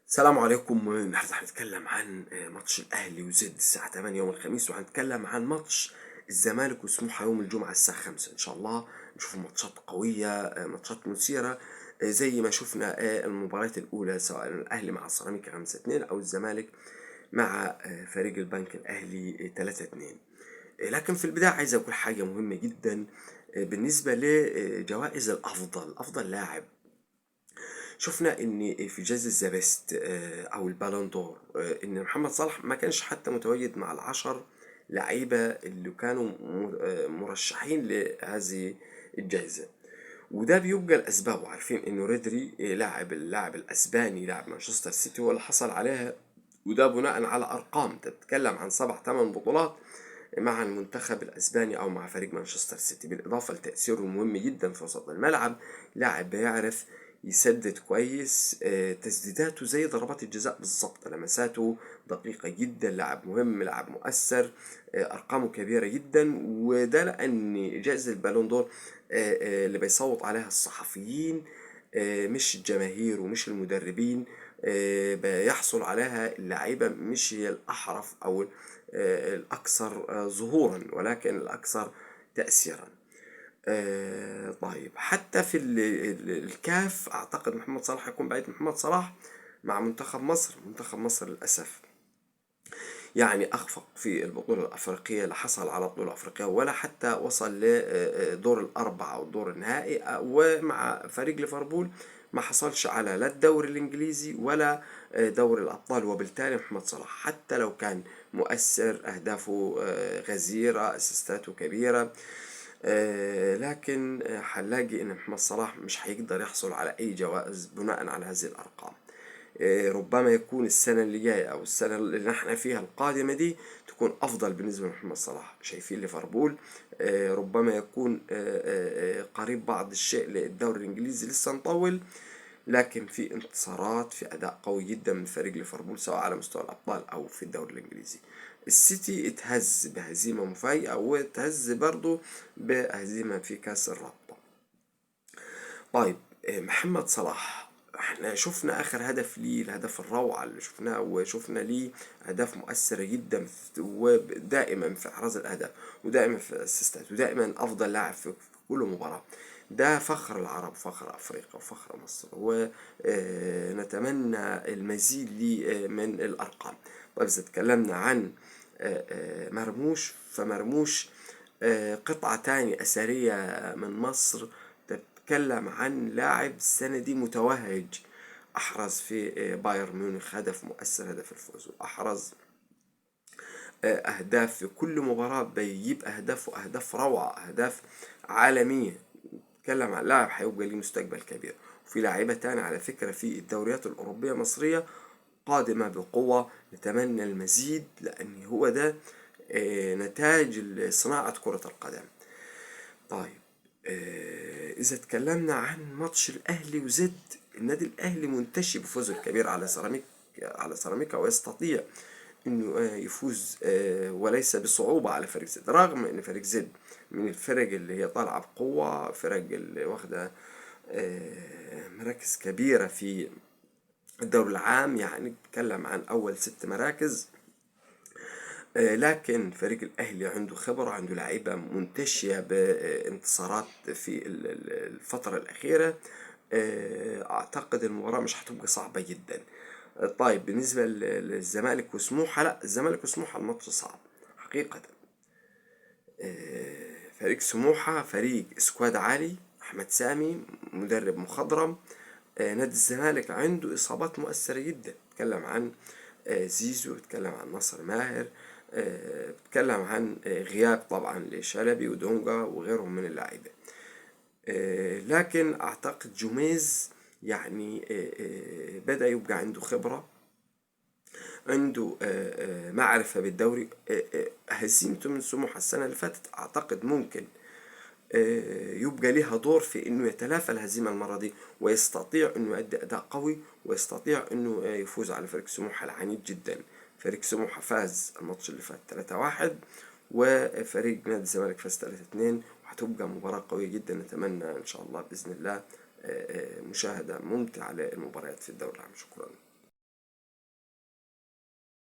السلام عليكم. النهارده هنتكلم عن ماتش الاهلي وزد الساعه 8 يوم الخميس، وهنتكلم عن ماتش الزمالك وسموحه يوم الجمعه الساعه 5 ان شاء الله. نشوف ماتشات قويه، ماتشات مثيره، زي ما شفنا المباريات الاولى، سواء الاهلي مع سيراميكا 5-2 او الزمالك مع فريق البنك الاهلي 3-2. لكن في البدايه عايز اقول حاجه مهمه جدا بالنسبه لجوائز افضل لاعب. شفنا ان في جائزة ذا بيست او البالون دور، ان محمد صلاح ما كانش حتى متواجد مع العشر لعيبة اللي كانوا مرشحين لهذه الجائزة. وده بيبقى الاسباب، وعارفين انه ريدري اللاعب الاسباني لاعب مانشستر سيتي هو اللي حصل عليها، وده بناء على ارقام تتكلم عن 7 8 بطولات مع المنتخب الاسباني او مع فريق مانشستر سيتي، بالاضافه لتاثيره المهم جدا في وسط الملعب. لاعب بيعرف يسدد كويس، تسديداته زي ضربات الجزاء بالظبط، لمساته دقيقة جدا، لاعب مهم، لاعب مؤثر، أرقامه كبيرة جدا. وده لأن جائزة البالون دور اللي بيصوت عليها الصحفيين، مش الجماهير ومش المدربين. بيحصل عليها اللعيبة مش هي الأحرف أو الأكثر ظهورا، ولكن الأكثر تأثيرا. طيب، حتى في الكاف اعتقد محمد صلاح هيكون بعيد. محمد صلاح مع منتخب مصر للاسف يعني اخفق في البطوله الافريقيه، لا حصل على بطوله افريقيه ولا حتى وصل لدور الاربعه او الدور النهائي. ومع فريق ليفربول ما حصلش على لا الدوري الانجليزي ولا دوري الابطال. وبالتالي محمد صلاح حتى لو كان مؤثر، اهدافه غزيره، اسيستاته كبيره، لكن هنلاقي ان محمد صلاح مش هيقدر يحصل على اي جوائز بناء على هذه الارقام. ربما يكون السنة اللي جاية او السنة اللي نحن فيها القادمة دي تكون افضل بالنسبة لمحمد صلاح. شايفين ليفربول ربما يكون قريب بعض الشيء للدوري الانجليزي، لسه نطول، لكن في انتصارات، في اداء قوي جدا من فريق ليفربول سواء على مستوى الابطال او في الدوري الانجليزي. السيتي اتهز بهزيمة مفاجئة، واتهز برضو بهزيمة في كاس الرابطة. طيب، محمد صلاح احنا شفنا اخر هدف ليه، الهدف الروعة اللي شفناه، وشفنا ليه اهداف مؤثرة جدا ودائما في احراز الاهداف، ودائما في الاسيستات، ودائما افضل لاعب في كل مباراة. ده فخر العرب، فخر افريقيا، وفخر مصر، ونتمنى المزيد ليه من الارقام. طيب، اذا تكلمنا عن مرموش، فمرموش قطعة تانية أثرية من مصر. تتكلم عن لاعب السنة دي متوهج، أحرز في بايرن ميونخ هدف مؤثر، هدف الفوز، وأحرز أهداف في كل مباراة، بيجيب أهداف، وأهداف روعة، أهداف عالمية. نتكلم عن لاعب هيبقى ليه مستقبل كبير. وفي لاعيبة تانية على فكرة في الدوريات الأوروبية مصرية قادمة بقوة، نتمنى المزيد، لأن هو ده نتاج صناعة كرة القدم. طيب، إذا تكلمنا عن ماتش الأهلي وزد، النادي الأهلي منتشي بفوزه الكبير على سيراميكا، ويستطيع إنه يفوز وليس بصعوبة على فريق زد، رغم إن فريق زد من الفرق اللي هي طالعة بقوة، فرق اللي واخدة مراكز كبيرة في الدوري العام، يعني بتكلم عن أول 6 مراكز. لكن فريق الأهلي عنده خبرة، عنده لعيبة منتشية بانتصارات في الفترة الأخيرة. أعتقد المباراة مش هتبقى صعبة جدا. طيب، بالنسبة للزمالك وسموحة، لا، الزمالك وسموحة الماتش صعب حقيقة. فريق سموحة فريق سكواد عالي، أحمد سامي مدرب مخضرم. نادي الزمالك عنده إصابات مؤثرة جدا، بتكلم عن زيزو، بتكلم عن ناصر ماهر، بتكلم عن غياب طبعا لشلبي ودونجا وغيرهم من اللاعبين. لكن أعتقد جوميز يعني بدأ يبقى عنده خبرة، عنده معرفة بالدوري. هزيمته من سموحة السنة اللي فاتت أعتقد ممكن يبقى لها دور في انه يتلافى الهزيمة المرة دي، ويستطيع انه يؤدي اداء قوي، ويستطيع انه يفوز على فريق سموحة العنيد جدا. فريق سموحة فاز الماتش اللي فات 3-1، وفريق نادي الزمالك فاز 3-2، وهتبقى مباراة قوية جدا. نتمنى ان شاء الله بإذن الله مشاهدة ممتعة للمباريات في الدوري العام. شكرا.